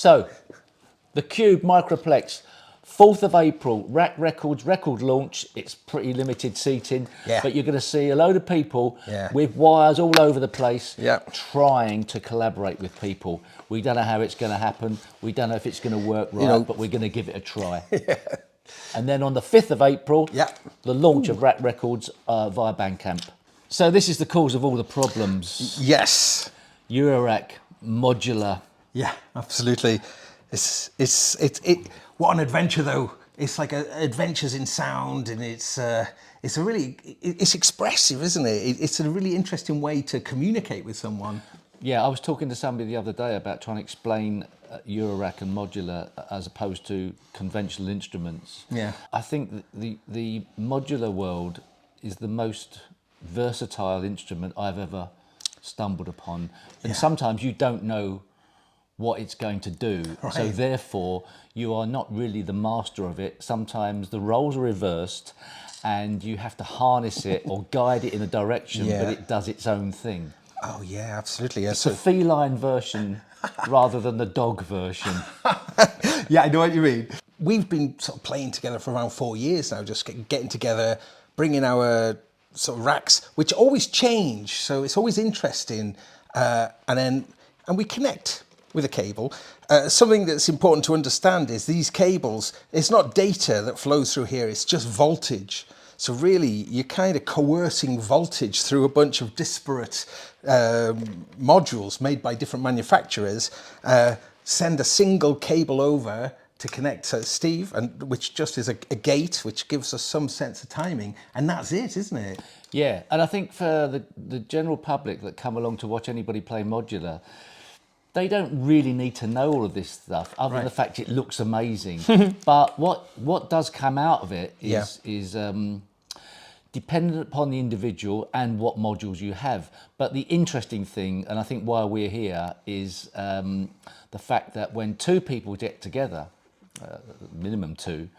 So, the Cube Microplex, 4th of April, Rack Records record launch. It's pretty limited seating, but you're going to see a load of people with wires all over the place trying to collaborate with people. We don't know how it's going to happen. We don't know if it's going to work right, but we're going to give it a try. And then on the 5th of April, the launch of Rack Records via Bandcamp. So this is the cause of all the problems. Yes. Eurorack, Modular. Yeah, absolutely. What an adventure though. It's like adventures in sound, and it's expressive, isn't it? It's a really interesting way to communicate with someone. Yeah, I was talking to somebody the other day about trying to explain Eurorack and Modular as opposed to conventional instruments. Yeah. I think the modular world is the most versatile instrument I've ever stumbled upon. And sometimes you don't know what it's going to do. Right. So therefore, you are not really the master of it. Sometimes the roles are reversed and you have to harness it or guide it in a direction, but it does its own thing. Oh yeah, absolutely. Yeah. It's a feline version rather than the dog version. Yeah, I know what you mean. We've been sort of playing together for around 4 years now, just getting together, bringing our sort of racks, which always change. So it's always interesting. And we connect with a cable. Something that's important to understand is these cables, it's not data that flows through here, it's just voltage. So really, you're kind of coercing voltage through a bunch of disparate modules made by different manufacturers, send a single cable over to connect to Steve, and which just is a gate, which gives us some sense of timing, and that's it, isn't it? Yeah, and I think for the general public that come along to watch anybody play modular, they don't really need to know all of this stuff, other than the fact it looks amazing. But what does come out of it is dependent upon the individual and what modules you have. But the interesting thing, and I think why we're here, is the fact that when two people get together, minimum two,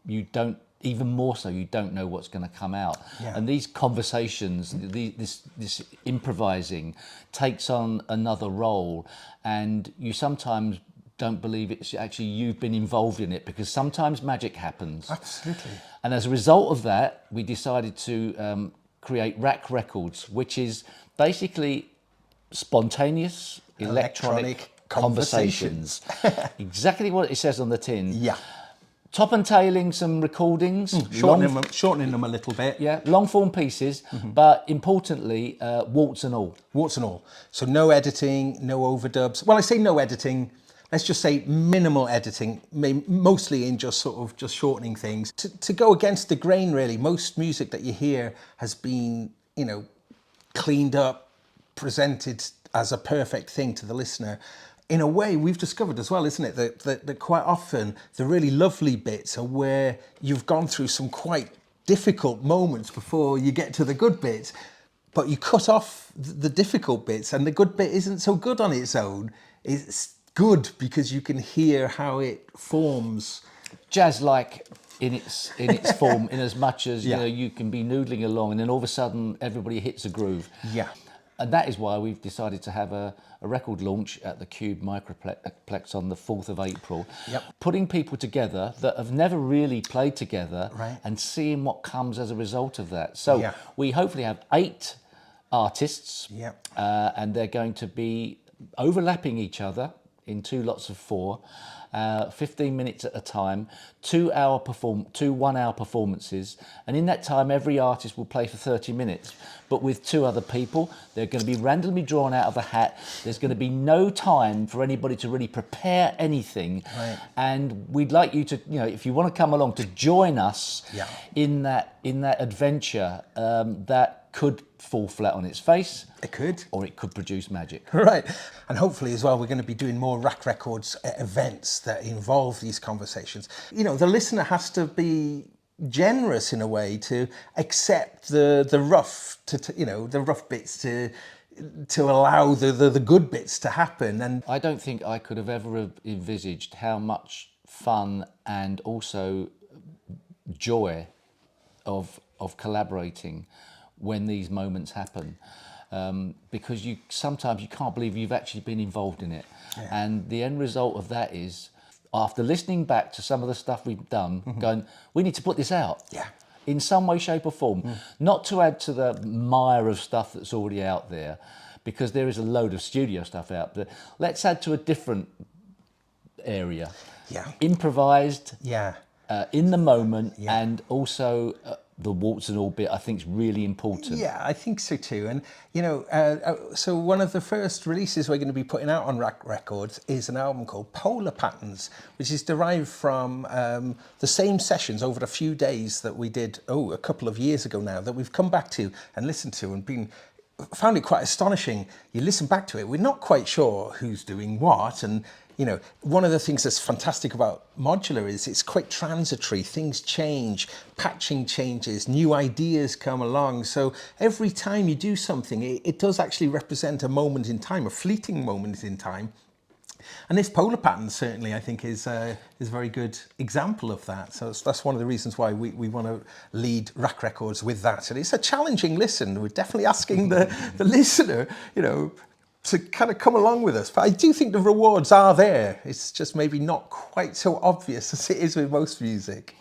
you don't, even more so, you don't know what's going to come out. And these conversations, this improvising takes on another role, and you sometimes don't believe it's actually you've been involved in it, because sometimes magic happens. Absolutely. And as a result of that, we decided to create Rack Records, which is basically spontaneous electronic conversations. Exactly what it says on the tin. Yeah. Top and tailing some recordings. Shortening them a little bit. Yeah, long form pieces, but importantly, warts and all. Warts and all. So no editing, no overdubs. Well, I say no editing, let's just say minimal editing, mostly in just sort of just shortening things. To go against the grain, really, most music that you hear has been, cleaned up, presented as a perfect thing to the listener. In a way, we've discovered as well, isn't it, that quite often the really lovely bits are where you've gone through some quite difficult moments before you get to the good bits, but you cut off the difficult bits, and the good bit isn't so good on its own. It's good because you can hear how it forms. Jazz-like in its form, in as much as you can be noodling along, and then all of a sudden everybody hits a groove. Yeah. And that is why we've decided to have a record launch at the Cube Microplex on the 4th of April, putting people together that have never really played together and seeing what comes as a result of that. So we hopefully have 8 artists, and they're going to be overlapping each other in 2 lots of 4, 15 minutes at a time, 2 one-hour performances, and in that time every artist will play for 30 minutes, but with 2 other people. They're going to be randomly drawn out of a hat. There's going to be no time for anybody to really prepare anything, and we'd like you to, if you want to come along, to join us in that adventure that could fall flat on its face. It could. Or it could produce magic. Right. And hopefully as well, we're going to be doing more Rack Records events that involve these conversations. The listener has to be generous in a way to accept the rough, the rough bits to allow the good bits to happen. And I don't think I could have ever envisaged how much fun and also joy of collaborating when these moments happen. because sometimes you can't believe you've actually been involved in it. And the end result of that is, after listening back to some of the stuff we've done, going, we need to put this out. In some way, shape or form. Not to add to the mire of stuff that's already out there, because there is a load of studio stuff out there. Let's add to a different area. Improvised, in the moment, and also the warts and all bit, I think, is really important. Yeah, I think so too. And, you know, so one of the first releases we're going to be putting out on Rack Records is an album called Polar Patterns, which is derived from the same sessions over a few days that we did, a couple of years ago now, that we've come back to and listened to and found it quite astonishing. You listen back to it, we're not quite sure who's doing what, and you know, one of the things that's fantastic about Modular is it's quite transitory. Things change, patching changes, new ideas come along. So every time you do something, it does actually represent a moment in time, a fleeting moment in time. And this Polar Pattern certainly, I think, is a very good example of that. So that's one of the reasons why we want to lead Rack Records with that. And it's a challenging listen. We're definitely asking the listener, you know, to kind of come along with us. But I do think the rewards are there. It's just maybe not quite so obvious as it is with most music.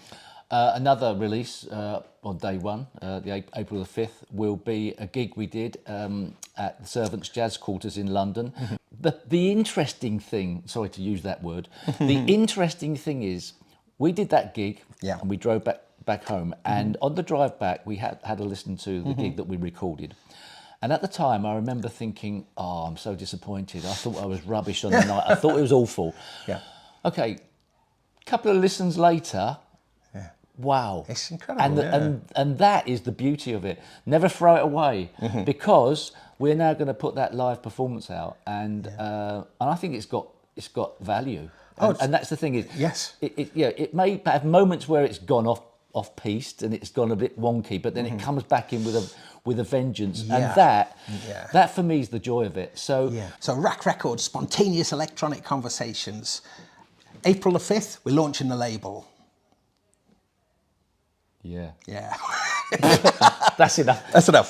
Another release on day one, April the 5th, will be a gig we did at the Servants Jazz Quarters in London. The interesting thing, sorry to use that word, the interesting thing is we did that gig and we drove back home, and on the drive back we had a listen to the gig that we recorded. And at the time, I remember thinking, oh, I'm so disappointed. I thought I was rubbish on the night. I thought it was awful. Okay, a couple of listens later, wow. It's incredible. And that is the beauty of it. Never throw it away, because we're now going to put that live performance out. And I think it's got value. And that's the thing is, it may have moments where it's gone off-piste and it's gone a bit wonky, but then it comes back in with a vengeance, and that for me is the joy of it. So Rack Records, Spontaneous Electronic Conversations. April the 5th, we're launching the label. Yeah. Yeah. That's enough. That's enough.